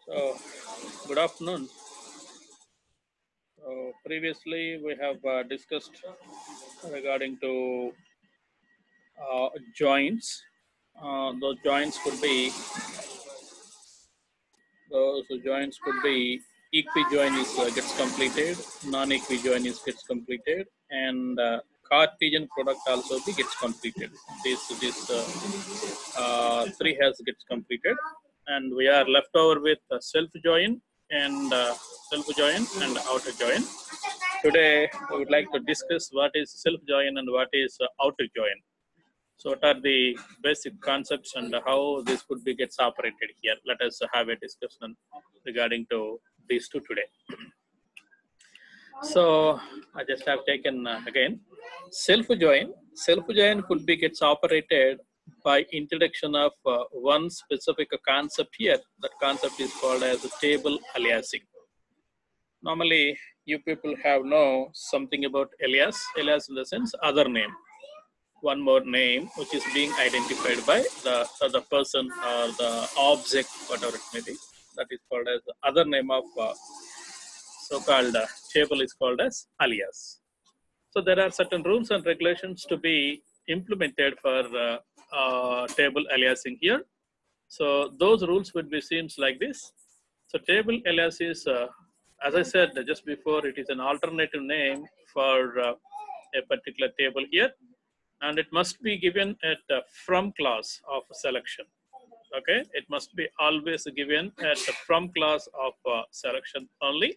So, good afternoon. Previously, we have discussed regarding to joints. Those joints could be equi-join is gets completed, non-equi-join is gets completed, and Cartesian product also be gets completed. This three has gets completed, and we are left over with self-join and self-join and outer join. Today, we would like to discuss what is self-join and what is outer join. So, what are the basic concepts and how this could be gets operated here? Let us have a discussion regarding to these two today. So, I just have taken again self-join. Self-join could be gets operated by introduction of one specific concept here. That concept is called as table aliasing. Normally, you people have know something about alias. Alias in the sense other name. One more name which is being identified by the person or the object, whatever it may be. That is called as the other name of so-called table is called as alias. So there are certain rules and regulations to be implemented for table aliasing here. So those rules would be seems like this. So table alias is, as I said just before, it is an alternative name for a particular table here, and it must be given at from clause of selection. Okay, it must be always given at the from clause of selection only.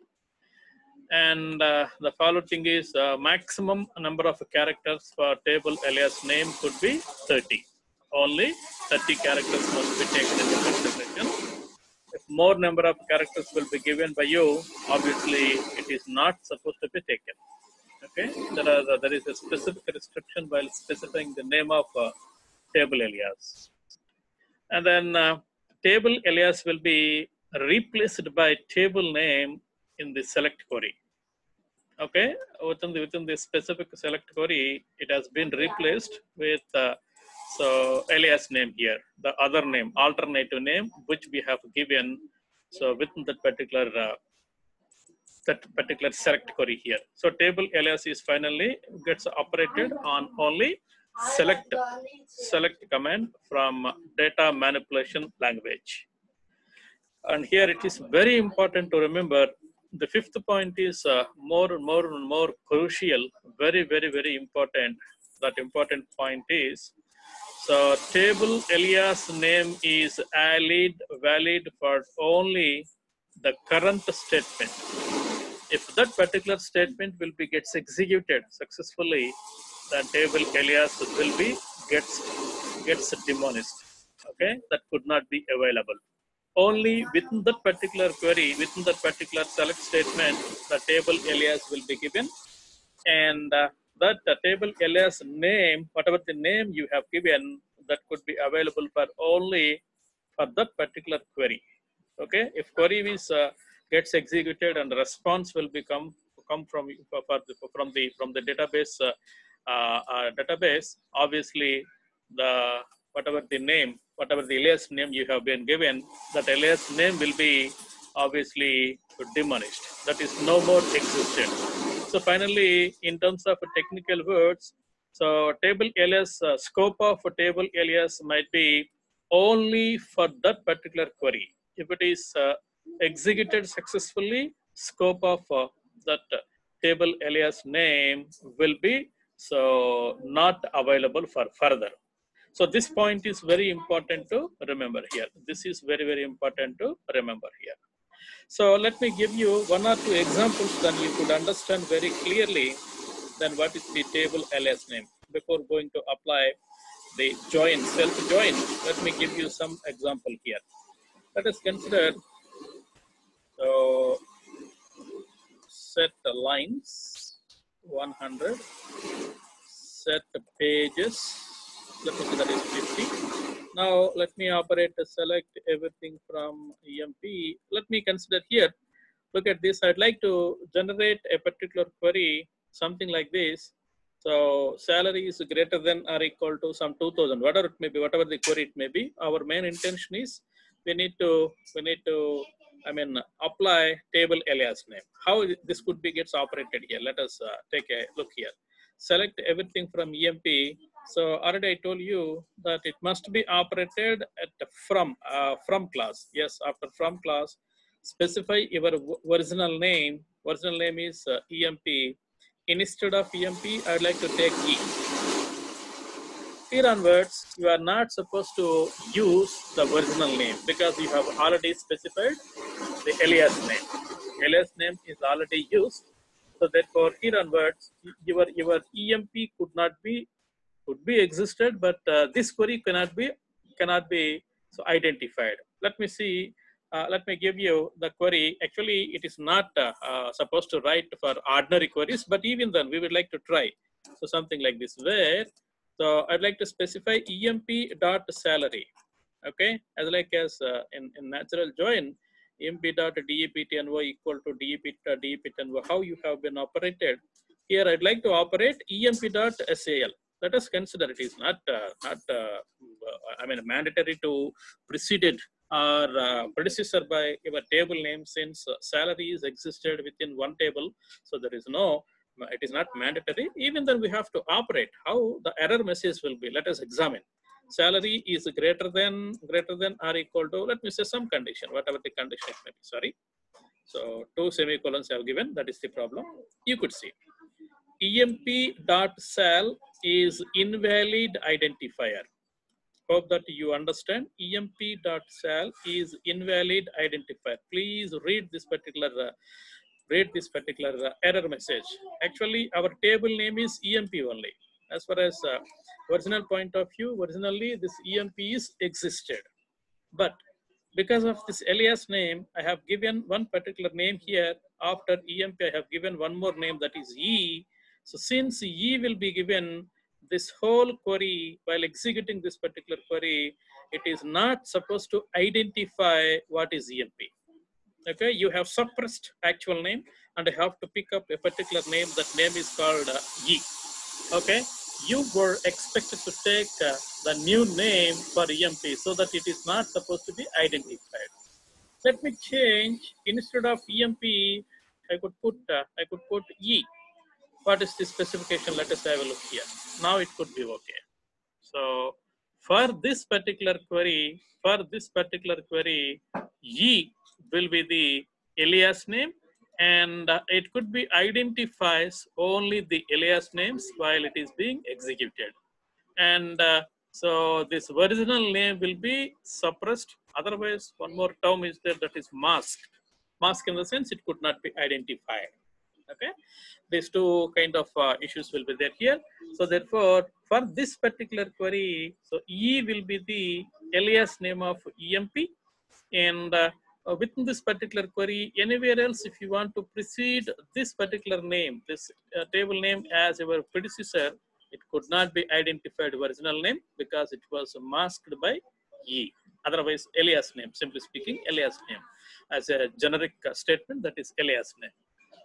And the following thing is maximum number of characters for table alias name could be 30. Only 30 characters must be taken into consideration. If more number of characters will be given by you, obviously it is not supposed to be taken. Okay, there is a specific restriction while specifying the name of table alias. And then table alias will be replaced by table name in the select query. Okay, within the specific select query, it has been replaced with so alias name here, the other name, alternative name, which we have given. So within that particular select query here. So table alias is finally gets operated on only select command from data manipulation language. And here it is very important to remember the fifth point is more and more crucial, very important. That important point is, so table alias name is valid for only the current statement. If that particular statement will be gets executed successfully, the table alias will be gets demolished. Okay, that could not be available. Only within that particular query, within that particular select statement, the table alias will be given, and that table alias name, whatever the name you have given, that could be available for only for that particular query. Okay, if query is gets executed and response will come from the database, obviously the whatever the alias name you have been given, that alias name will be obviously diminished. That is no more existed. So finally, in terms of technical words, so table alias scope of table alias might be only for that particular query. If it is executed successfully, scope of that table alias name will be so not available for further. So this point is very important to remember here. This is very important to remember here. So let me give you one or two examples, then you could understand very clearly then what is the table alias name. Before going to apply the join, self-join, let me give you some example here. Let us consider, so set the lines 100, set the pages, let me say that is 50. Now let me operate select everything from EMP. Let me consider here, look at this, I'd like to generate a particular query, something like this. So salary is greater than or equal to some 2000, whatever it may be, whatever the query it may be. Our main intention is we need to apply table alias name. How this could be gets operated here? Let us take a look here. Select everything from EMP. So already I told you that it must be operated at the from class. Yes, after from class, specify your original name. Original name is EMP. Instead of EMP, I would like to take E. Here onwards, you are not supposed to use the original name because you have already specified the alias name. Alias name is already used. So therefore, here onwards, your EMP could be existed, but this query cannot be so identified. Let me see. Let me give you the query. Actually, it is not supposed to write for ordinary queries, but even then, we would like to try. So something like this, where so I'd like to specify EMP dot salary. Okay, as in natural join, EMP dot DEPTNO equal to DEPTNO. How you have been operated here? I'd like to operate EMP dot SAL. Let us consider it is not mandatory to preceded or predecessor by your table name, since salary is existed within one table, so there is no. It is not mandatory. Even then, we have to operate. How the error message will be? Let us examine. Salary is greater than or equal to, let me say, some condition, whatever the condition may be. Sorry. So 2 semicolons have given. That is the problem. You could see. EMP.sal is invalid identifier. Hope that you understand. EMP.sal is invalid identifier. Please read this particular error message. Actually, our table name is EMP only. As far as original point of view, originally this EMP is existed. But because of this alias name, I have given one particular name here. After EMP, I have given one more name, that is E. So since E will be given, this whole query, while executing this particular query, it is not supposed to identify what is EMP. Okay, you have suppressed actual name and I have to pick up a particular name. That name is called E. Okay, you were expected to take the new name for EMP so that it is not supposed to be identified. Let me change, instead of EMP, I could put E. What is the specification? Let us have a look here. Now it could be okay. So for this particular query, E will be the alias name, and it could be identifies only the alias names while it is being executed. And so this original name will be suppressed. Otherwise, one more term is there, that is masked. Mask in the sense it could not be identified. Okay, these two kind of issues will be there here. So therefore, for this particular query, so E will be the alias name of EMP, and within this particular query, anywhere else, if you want to precede this particular name, this table name as your predecessor, it could not be identified original name because it was masked by E. Otherwise, alias name, simply speaking, alias name as a generic statement, that is alias name.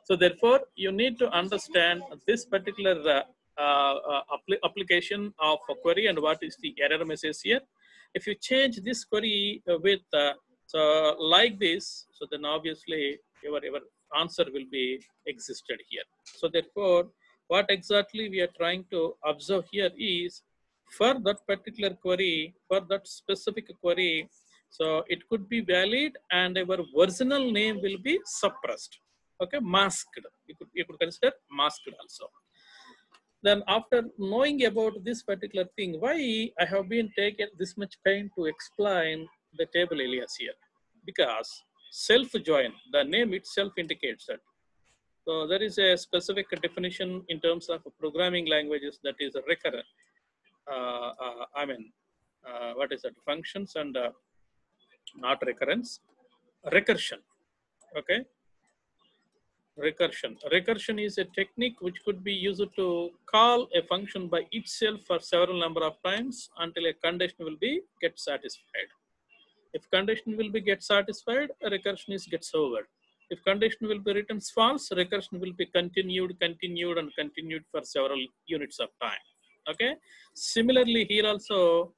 So therefore, you need to understand this particular application of a query and what is the error message here. If you change this query with so like this, so then obviously your answer will be existed here. So therefore, what exactly we are trying to observe here is, for that particular query, for that specific query, so it could be valid and our original name will be suppressed. Okay, masked. You could consider masked also. Then after knowing about this particular thing, why I have been taken this much pain to explain the table alias here? Because self-join, the name itself indicates that. So there is a specific definition in terms of programming languages, that is a recurrent. What is that? Functions and not recurrence, recursion. Okay. Recursion is a technique which could be used to call a function by itself for several number of times until a condition will be get satisfied. If condition will be get satisfied, a recursion is gets over. If condition will be written false, recursion will be continued for several units of time. Okay. Similarly, here also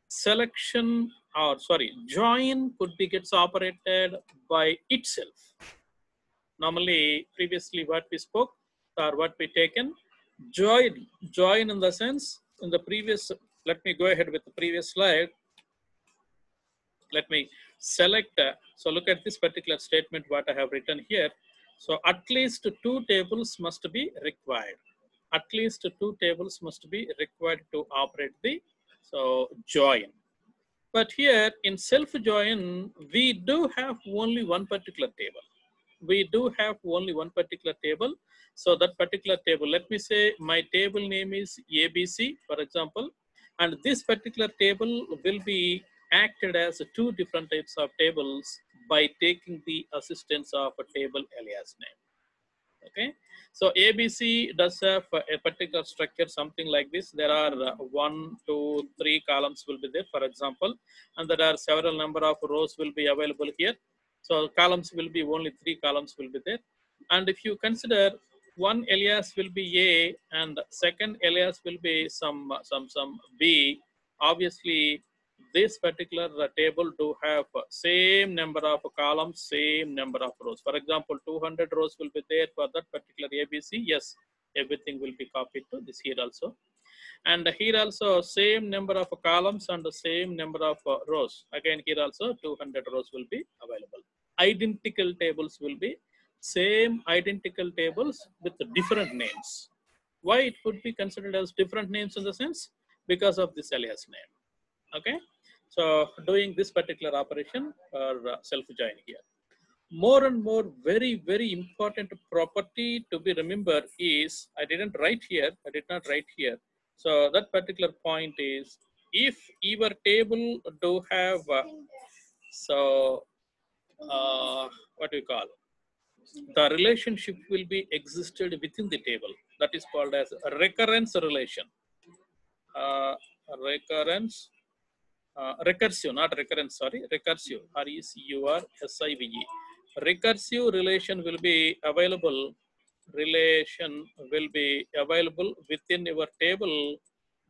selection or sorry, join could be gets operated by itself. Normally, previously what we spoke or what we taken, join in the sense in the previous, let me go ahead with the previous slide. Let me select, so look at this particular statement, what I have written here. So at least two tables must be required. At least two tables must be required to operate the, so join. But here in self join, we do have only one particular table. We do have only one particular table. So that particular table, let me say my table name is ABC, for example, and this particular table will be acted as two different types of tables by taking the assistance of a table alias name. Okay, so ABC does have a particular structure, something like this. There are 1, 2, 3 columns will be there, for example, and there are several number of rows will be available here. So columns will be only 3 columns will be there. And if you consider one alias will be A and second alias will be some B, obviously this particular table to have same number of columns, same number of rows. For example, 200 rows will be there for that particular ABC. Yes, everything will be copied to this here also. And here also same number of columns and the same number of rows. Again, here also 200 rows will be available. Identical tables will be same identical tables with different names. Why it could be considered as different names in the sense? Because of this alias name. Okay, so doing this particular operation or self join here. More and more very important property to be remembered is, I didn't write here, I did not write here. So that particular point is, if your table do have so what do you call, the relationship will be existed within the table, that is called as a recurrence relation. Recurrence, recursive, not recurrence, sorry, recursive, RECURSIVE. Recursive relation will be available, relation will be available within your table,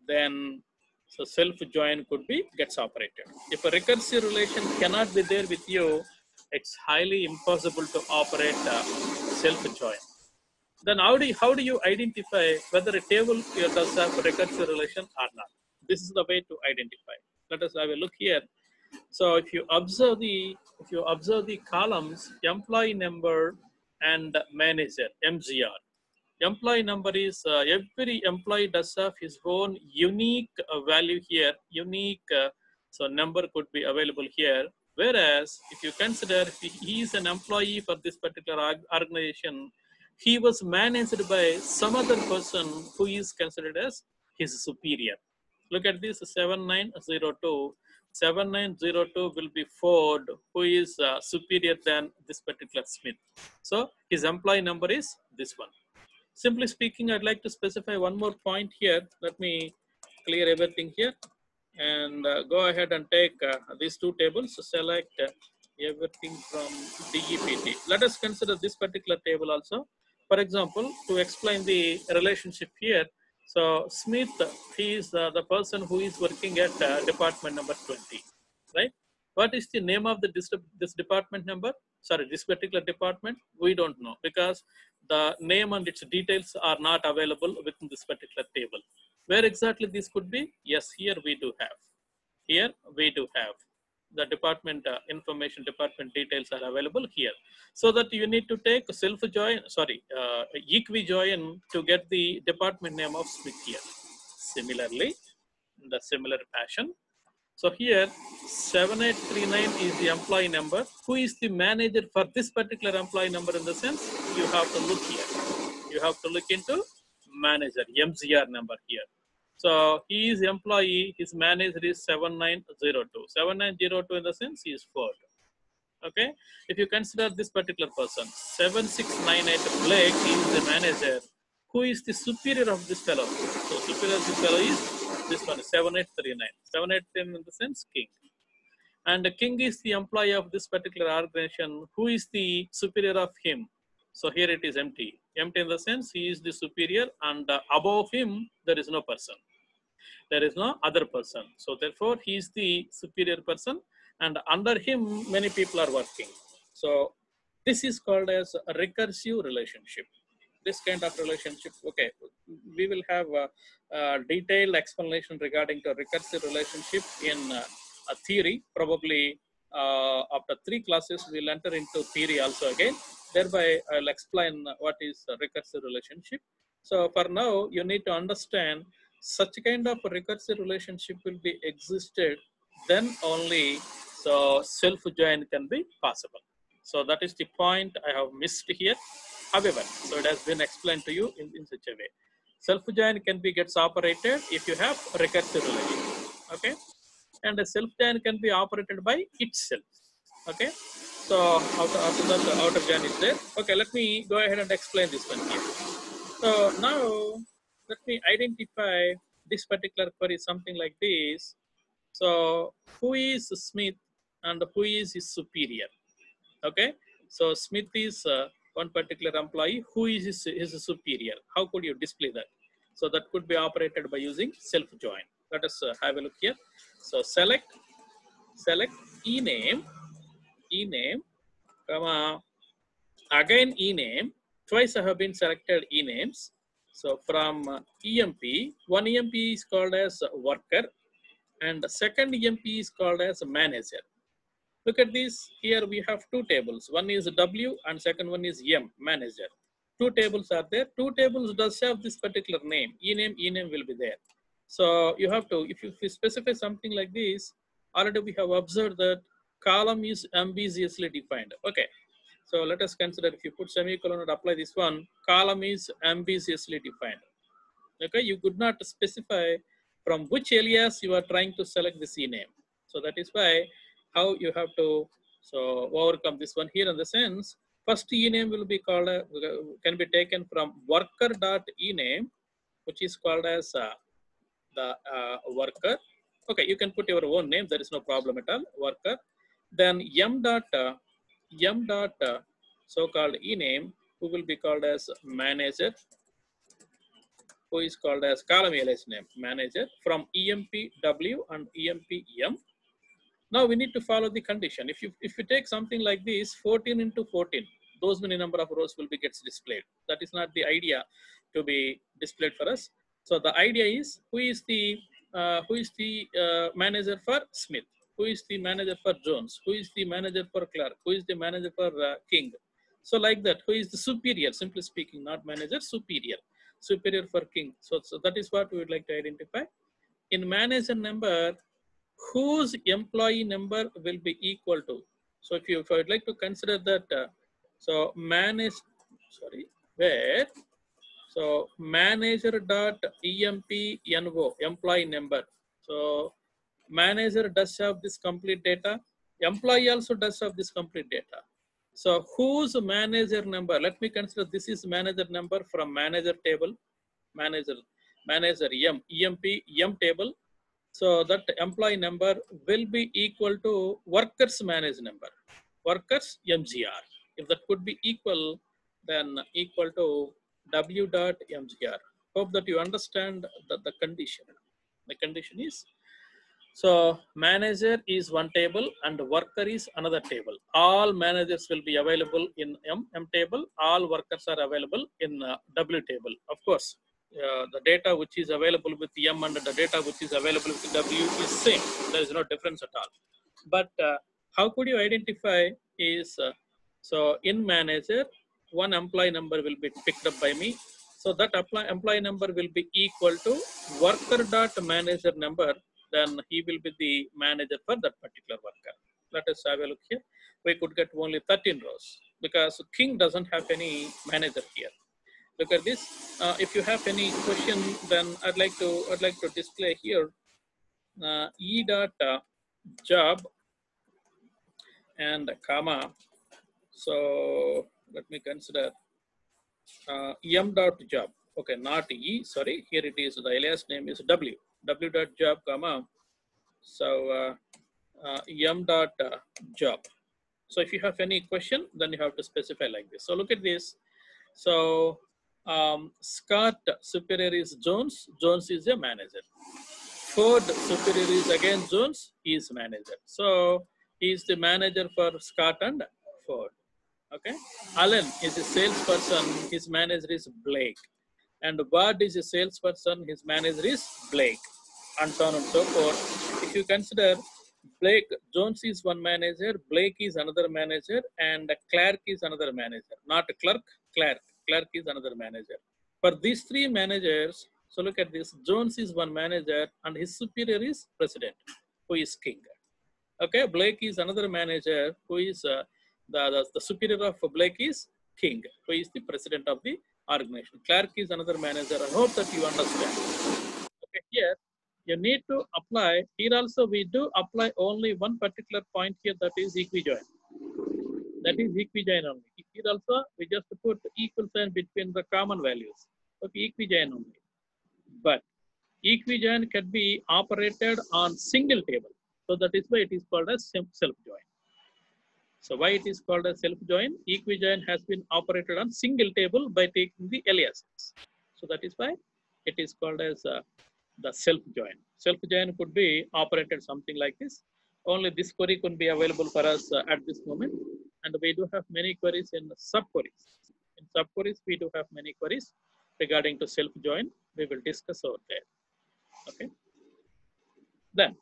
then so self join could be gets operated. If a recursive relation cannot be there with you, it's highly impossible to operate self join. Then how do you identify whether a table here does have a recursive relation or not? This is the way to identify. Let us have a look here. So if you observe the columns, employee number and manager, MGR. Employee number is every employee does have his own unique value here, unique so number could be available here. Whereas if you consider he is an employee for this particular organization, he was managed by some other person who is considered as his superior. Look at this 7902. 7902 will be Ford, who is superior than this particular Smith. So his employee number is this one. Simply speaking, I'd like to specify one more point here. Let me clear everything here and go ahead and take these two tables. So select everything from DEPT. Let us consider this particular table also. For example, to explain the relationship here, so Smith, he is the person who is working at department number 20, right? What is the name of this department number? Sorry, this particular department, we don't know because the name and its details are not available within this particular table. Where exactly this could be? Yes, here we do have. Here we do have the department information, department details are available here. So that you need to take self join, sorry, equi join to get the department name of Smith here. Similarly, in the similar fashion, so here 7839 is the employee number. Who is the manager for this particular employee number? In the sense, you have to look here. You have to look into manager, MGR number here. So he is employee, his manager is 7902. 7902 in the sense he is Ford. Okay. If you consider this particular person, 7698 Blake is the manager. Who is the superior of this fellow? So superior of this fellow is this one, 7839. 7839 in the sense king. And the king is the employee of this particular organization. Who is the superior of him? So here it is empty. Empty in the sense he is the superior and above him there is no person. There is no other person. So therefore, he is the superior person, and under him, many people are working. So this is called as a recursive relationship. This kind of relationship, okay, we will have a detailed explanation regarding the recursive relationship in a theory. Probably after 3 classes, we'll enter into theory also again. Thereby, I'll explain what is a recursive relationship. So for now, you need to understand such kind of a recursive relationship will be existed, then only so self-join can be possible. So that is the point I have missed here. However, so it has been explained to you in such a way. Self-join can be gets operated if you have recursive relationship. Okay, and a self-join can be operated by itself. Okay, so after that the outer join is there. Okay, let me go ahead and explain this one here. So now let me identify this particular query, something like this. So who is Smith and who is his superior? Okay, so Smith is one particular employee. Who is his superior? How could you display that? So that could be operated by using self join. Let us have a look here. So select ename, comma, again ename. Twice I have been selected enames. So from EMP, one EMP is called as worker, and the second EMP is called as manager. Look at this. Here we have 2 tables. One is W and second one is M, manager. 2 tables are there. 2 tables does have this particular name. ename will be there. So you have to, if you specify something like this, already we have observed that column is ambiguously defined. Okay. So let us consider if you put semicolon and apply this one, column is ambiguously defined. Okay, you could not specify from which alias you are trying to select this ename. So that is why how you have to so overcome this one here in the sense first ename will be called can be taken from worker.ename, which is called as the worker. Okay, you can put your own name, there is no problem at all, worker. Then m dot so called ename, who will be called as manager, who is called as column alias name manager from EMPW and EMPM. Now we need to follow the condition. If you take something like this, 14 into 14, those many number of rows will be gets displayed. That is not the idea to be displayed for us. So the idea is who is the manager for Smith, who is the manager for Jones, who is the manager for Clark, who is the manager for King. So like that, who is the superior? Simply speaking, not manager, superior for King. So that is what we would like to identify. In manager number, whose employee number will be equal to. So if I would like to consider that, so manage, sorry, where, so manager dot empno, employee number. So manager does have this complete data. Employee also does have this complete data. So whose manager number, let me consider this is manager number from manager table, manager EMP table. So that employee number will be equal to workers manage number, workers MGR. If that could be equal, then equal to W dot MGR. Hope that you understand the condition. The condition is, so manager is one table and worker is another table. All managers will be available in M table. All workers are available in W table. Of course, the data which is available with M and the data which is available with W is same. There is no difference at all. But how could you identify is, so in manager, one employee number will be picked up by me. So that employee number will be equal to worker dot manager number. Then he will be the manager for that particular worker. Let us have a look here. We could get only 13 rows because King doesn't have any manager here. Look at this. If you have any question, then I'd like to display here E dot job and comma. So let me consider M dot job. Okay, not E. Sorry, here it is. The alias name is W. W dot job comma. So M dot job. So if you have any question, then you have to specify like this. So look at this. So Scott superior is Jones. Jones is a manager. Ford superior is again Jones, he is manager. So he is the manager for Scott and Ford. Okay. Allen is a salesperson, his manager is Blake. And Bud is a salesperson, his manager is Blake, and so on and so forth. If you consider Blake, Jones is one manager, Blake is another manager, and Clark is another manager. Not clerk, Clark. Clark is another manager. For these three managers, so look at this, Jones is one manager and his superior is president, who is king. Okay, Blake is another manager who is the superior of Blake is king, who is the president of the organization. Clark is another manager. I hope that you understand. Okay, here you need to apply. Here also we do apply only one particular point here, that is equijoin. That is equijoin only. Here also we just put equal sign between the common values. Okay, equijoin only. But equijoin can be operated on single table. So that is why it is called as self-join. So why it is called as self-join? Equijoin has been operated on single table by taking the aliases. So that is why it is called as the self-join. Self-join could be operated something like this. Only this query could be available for us at this moment. And we do have many queries in sub-queries. In sub-queries, we do have many queries regarding to self-join. We will discuss over there. Okay. Then,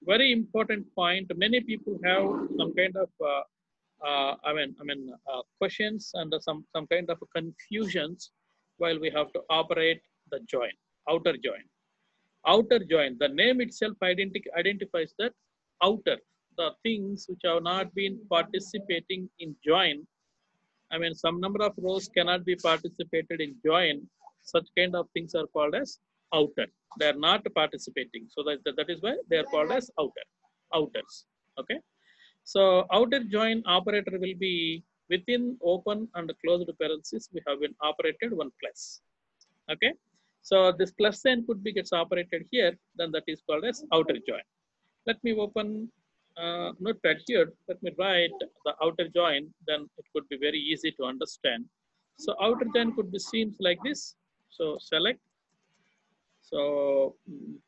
very important point. Many people have some kind of questions and some kind of confusions while we have to operate the join, outer join. Outer join, the name itself identifies that outer, the things which have not been participating in join. I mean, some number of rows cannot be participated in join. Such kind of things are called as outer. They are not participating. So that is why they are called as outers. Okay. So outer join operator will be within open and closed parentheses. We have been operated one plus. Okay. So this plus sign could be gets operated here. Then that is called as outer join. Let me open notepad here. Let me write the outer join. Then it could be very easy to understand. So outer join could be seen like this. So select. So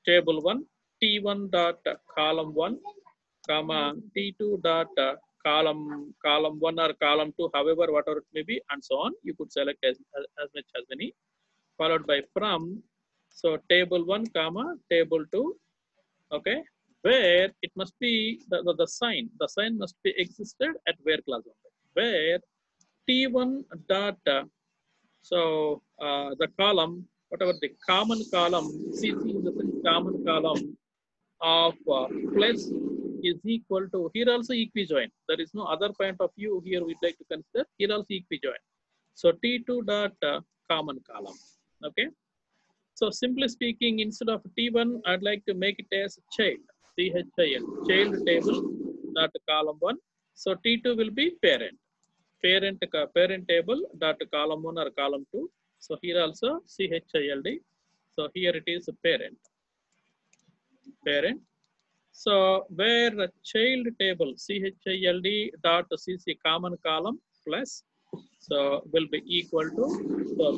table 1, T1 dot column 1, comma T2 dot column 1 or column 2, however, whatever it may be, and so on. You could select as much as many, followed by from. So table 1, comma table 2. Okay, where it must be the sign. The sign must be existed at where clause only. Where T1 dot the column, whatever the common column, CC in the common column of plus is equal to, here also equijoin. There is no other point of view here we'd like to consider. Here also equijoin. So T2 dot common column. Okay. So simply speaking, instead of T1, I'd like to make it as child, CHIL, child table dot column 1. So T2 will be parent. Parent table dot column 1 or column 2. So here also CHILD. So here it is parent. So where the child table CHILD dot CC common column plus, so will be equal to the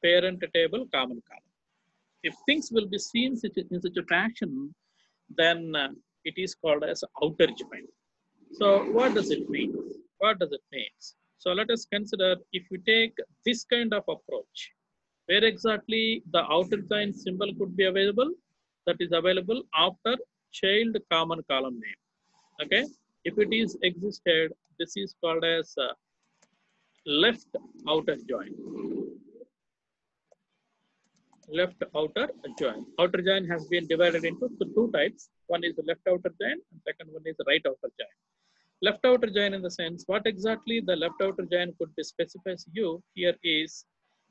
parent table common column. If things will be seen in such a fashion, then it is called as outer join. So what does it mean? What does it mean? So let us consider, if we take this kind of approach, where exactly the outer join symbol could be available, that is available after child common column name. Okay, if it is existed, this is called as left outer join. Left outer join. Outer join has been divided into two types. One is the left outer join, and second one is the right outer join. Left outer join in the sense, what exactly the left outer join could be specified you here is,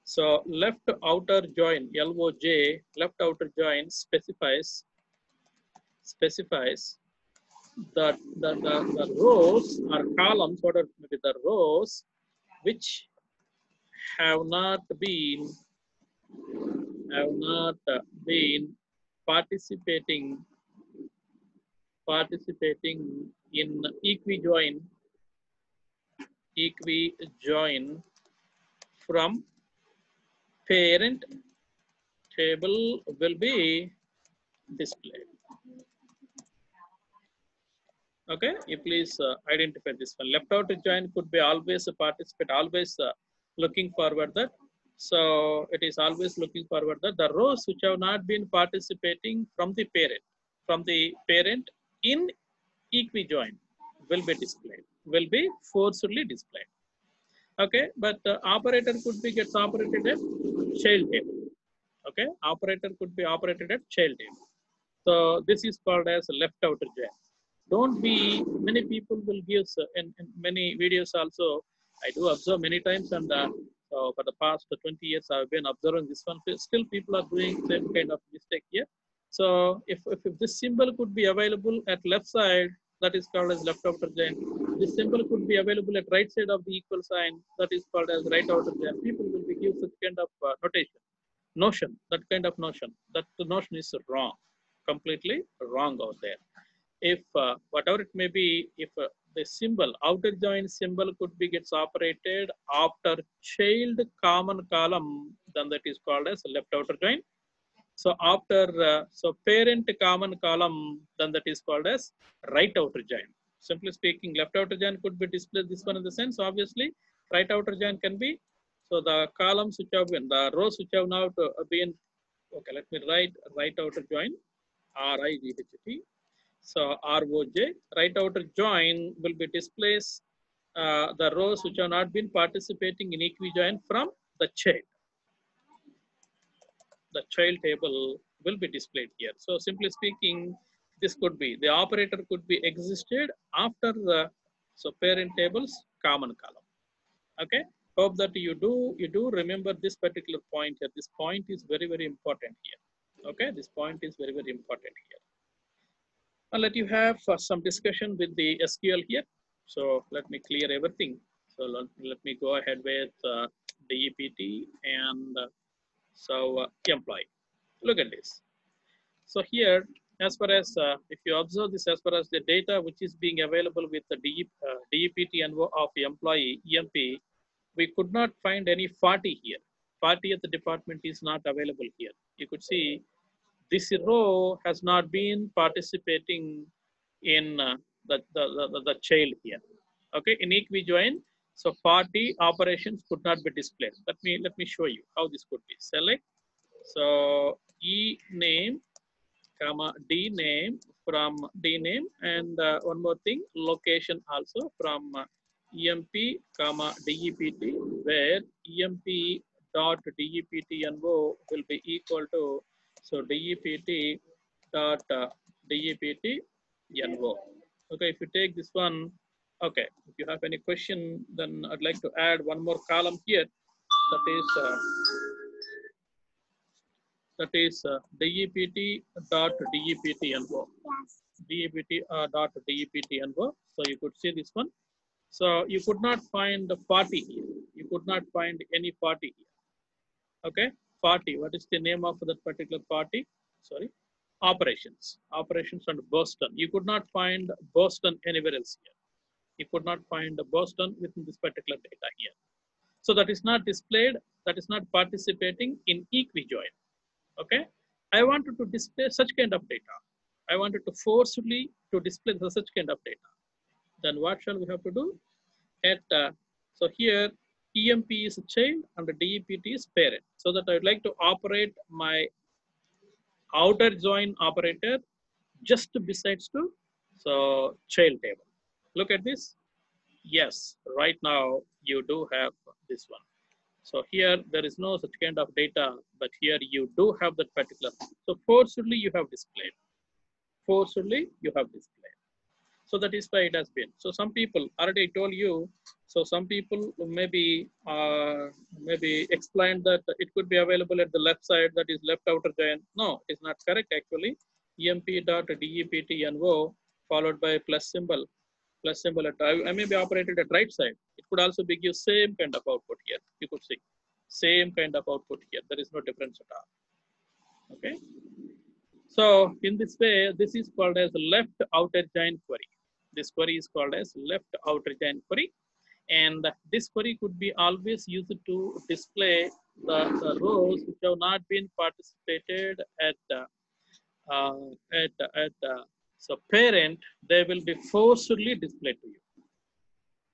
so left outer join, LOJ, left outer join specifies the rows or columns, what are maybe the rows which have not been participating in equijoin from parent table will be displayed. Okay, you please identify this one. Left outer join could be always a participant, always looking forward that. So it is always looking forward that the rows which have not been participating from the parent in equi-join will be displayed, will be forcibly displayed. Okay, but operator could be gets operated at child table. Okay, operator could be operated at child table. So this is called as left outer join. Don't be, many people will give in many videos also. I do observe many times, and so for the past 20 years I've been observing this one. Still people are doing same kind of mistake here. So if this symbol could be available at left side, that is called as left outer join. This symbol could be available at right side of the equal sign, that is called as right outer join. People will be give such kind of notion, that kind of notion. That the notion is wrong, completely wrong out there. If whatever it may be, if the symbol, outer join symbol could be gets operated after child common column, then that is called as left outer join. So after so parent common column, then that is called as right outer join. Simply speaking, left outer join could be displayed this one in the sense. Obviously, right outer join can be, so the columns which have been, the rows which have now been, okay, let me write right outer join, RIGHT. So ROJ, right outer join will be displays the rows which have not been participating in equi-join from the child. The child table will be displayed here. So simply speaking, this could be, the operator could be existed after the, so parent tables common column. Okay, hope that you do remember this particular point here. This point is very, very important here. Okay, this point is very, very important here. I'll let you have some discussion with the SQL here. So let me clear everything. So let me go ahead with DEPT and employee. Look at this. So here, as far as if you observe this, as far as the data which is being available with the DEPT of the employee EMP, we could not find any 40 here. 40 at the department is not available here. You could see this row has not been participating in the child here. Okay, in equi-join, so party operations could not be displayed. Let me show you how this could be. Select, so E name, comma D name, from D name, and one more thing, location also from EMP, comma DEPT, where EMP dot DEPT-NO will be equal to, so DEPT dot DEPT-NO. Okay, if you take this one, okay, if you have any question, then I'd like to add one more column here. That is DEPT dot DEPT-NO. DEPT dot DEPT-NO. So you could see this one. So you could not find the 40 here. You could not find any 40 here. Okay, 40. What is the name of that particular party? Sorry, operations. Operations and Boston. You could not find Boston anywhere else here. You could not find Boston within this particular data here. So that is not displayed. That is not participating in equi-join. Okay, I wanted to display such kind of data. I wanted to forcibly to display such kind of data. Then what shall we have to do? At so here EMP is a child and the DEPT is parent. So that I would like to operate my outer join operator just besides to, so child table. Look at this. Yes, right now you do have this one. So here there is no such kind of data, but here you do have that particular. So forcibly you have displayed. Forcibly you have displayed. So that is why it has been. So some people, already I told you, so some people maybe explained that it could be available at the left side, that is left outer join. No, it's not correct actually. EMP dot DEPT-NO followed by plus symbol. Plus symbol at, I may be operated at right side. It could also be give same kind of output here. You could see same kind of output here. There is no difference at all. Okay. So in this way, this is called as left outer join query. This query is called as left outer join query. And this query could be always used to display the rows which have not been participated at uh, so parent, they will be forcibly displayed to you.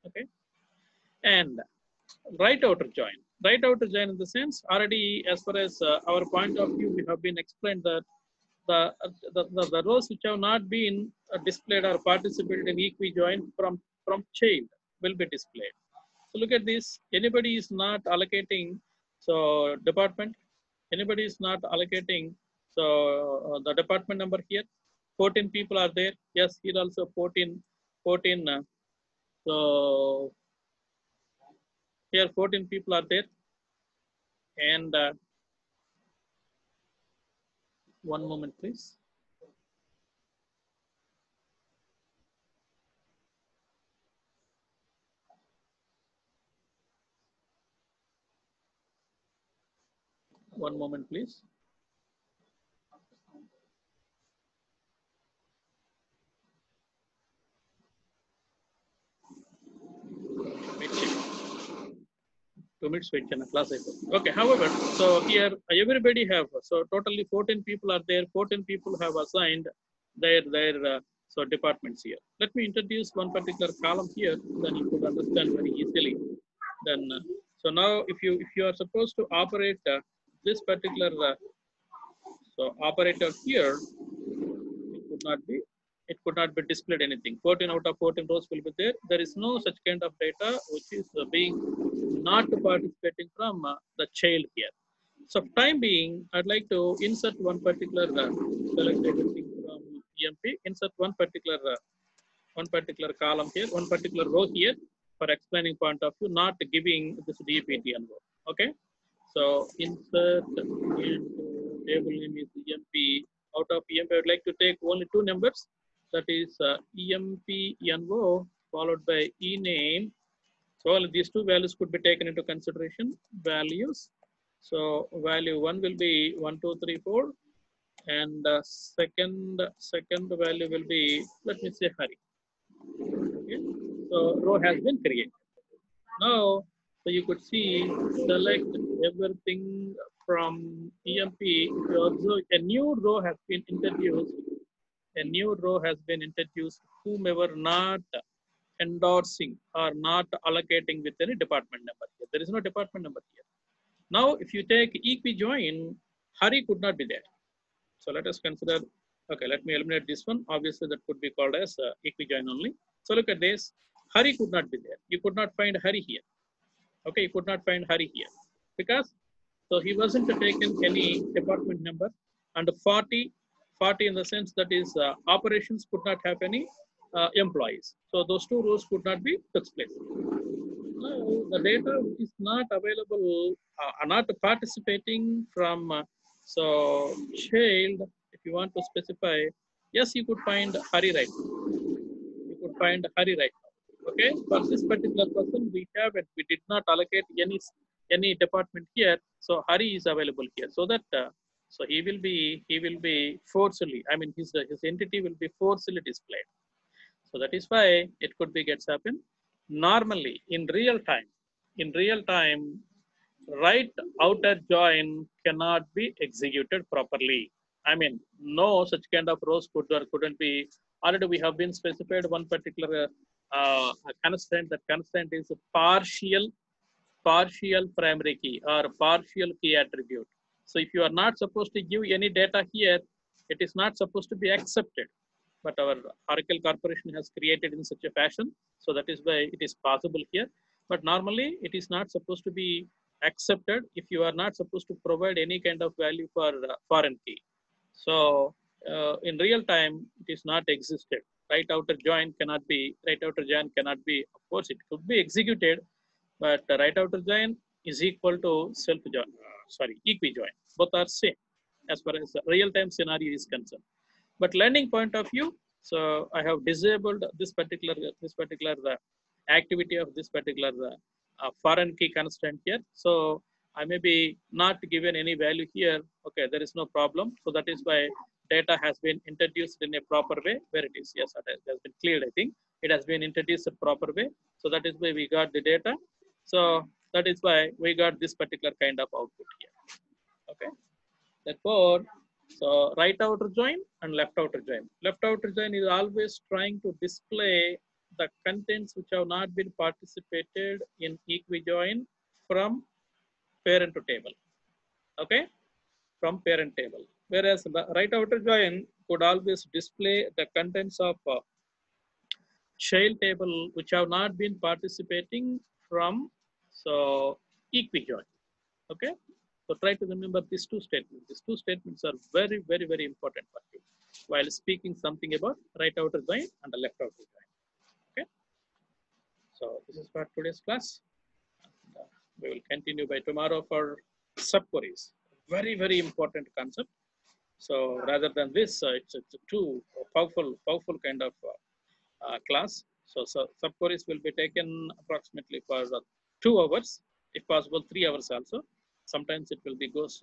Okay, and right outer join. Right outer join in the sense already as far as our point of view, we have been explained that the rows which have not been displayed or participated in equi-join from child will be displayed. So look at this. Anybody is not allocating, so department, anybody is not allocating, so the department number here, 14 people are there. Yes, here also 14. So here 14 people are there. And one moment, please. One moment, please. Wait, check. 2 minutes wait, can class okay. However, so here everybody have, so totally 14 people are there. 14 people have assigned their so departments here. Let me introduce one particular column here, then you could understand very easily. Then so now if you are supposed to operate this particular so operator here, it could not be, it could not be displayed anything. 14 out of 14 rows will be there. There is no such kind of data which is being not participating from the child here. So time being, I'd like to insert one particular select everything from EMP, insert one particular column here, one particular row here for explaining point of view, not giving this DPT and work. Okay. So insert into table name is EMP. Out of EMP, I would like to take only two numbers. That is EMP NO followed by E name. So all these two values could be taken into consideration. Values. So value 1 will be 1, 2, 3, 4, and second value will be, let me say, Hari. Okay. So row has been created. Now, so you could see, select everything from EMP. If you observe, a new row has been introduced. A new row has been introduced. Whomever not endorsing or not allocating with any department number here. There is no department number here. Now, if you take equi-join, Hari could not be there. So let us consider, okay, let me eliminate this one. Obviously, that could be called as equi-join only. So look at this. Hari could not be there. You could not find Hari here. Okay, you could not find Hari here because so he wasn't taken any department number, and 40 in the sense that is operations could not have any employees. So those two rows could not be took place. Now the data is not available, not participating from so child. If you want to specify, yes, you could find Hari right now. You could find Hari right now. Okay, for this particular person, we have it. We did not allocate any department here, so Hari is available here. So that so he will be forcibly. I mean, his entity will be forcibly displayed. So that is why it could be gets happen. Normally, in real time, right outer join cannot be executed properly. I mean, no such kind of rows could or couldn't be. Already we have been specified one particular constraint. That constraint is partial primary key or partial key attribute. So if you are not supposed to give any data here, it is not supposed to be accepted. But our Oracle Corporation has created in such a fashion. So that is why it is possible here. But normally it is not supposed to be accepted if you are not supposed to provide any kind of value for foreign key. So in real time, it is not existed. Right outer join cannot be, of course, it could be executed, but the right outer join is equal to self join, equi-join. Both are same as far as the real time scenario is concerned. But learning point of view, so I have disabled this particular activity of this particular foreign key constraint here. So I may be not given any value here. Okay, there is no problem. So that is why data has been introduced in a proper way. Where it is? Yes, it has been cleared. I think it has been introduced in proper way. So that is why we got the data. So that is why we got this particular kind of output here. Okay. Therefore, so right outer join and left outer join. Left outer join is always trying to display the contents which have not been participated in equijoin from parent to table. Okay, from parent table. Whereas the right outer join could always display the contents of child table which have not been participating from so equijoin. Okay, so try to remember these two statements. These two statements are very, very, very important for you while speaking something about right outer join and the left outer join. Okay, so this is for today's class. And, we will continue by tomorrow for subqueries. Very, very important concept. So rather than this, it's a too powerful kind of class. So subqueries will be taken approximately for 2 hours, if possible 3 hours also. Sometimes it will be goes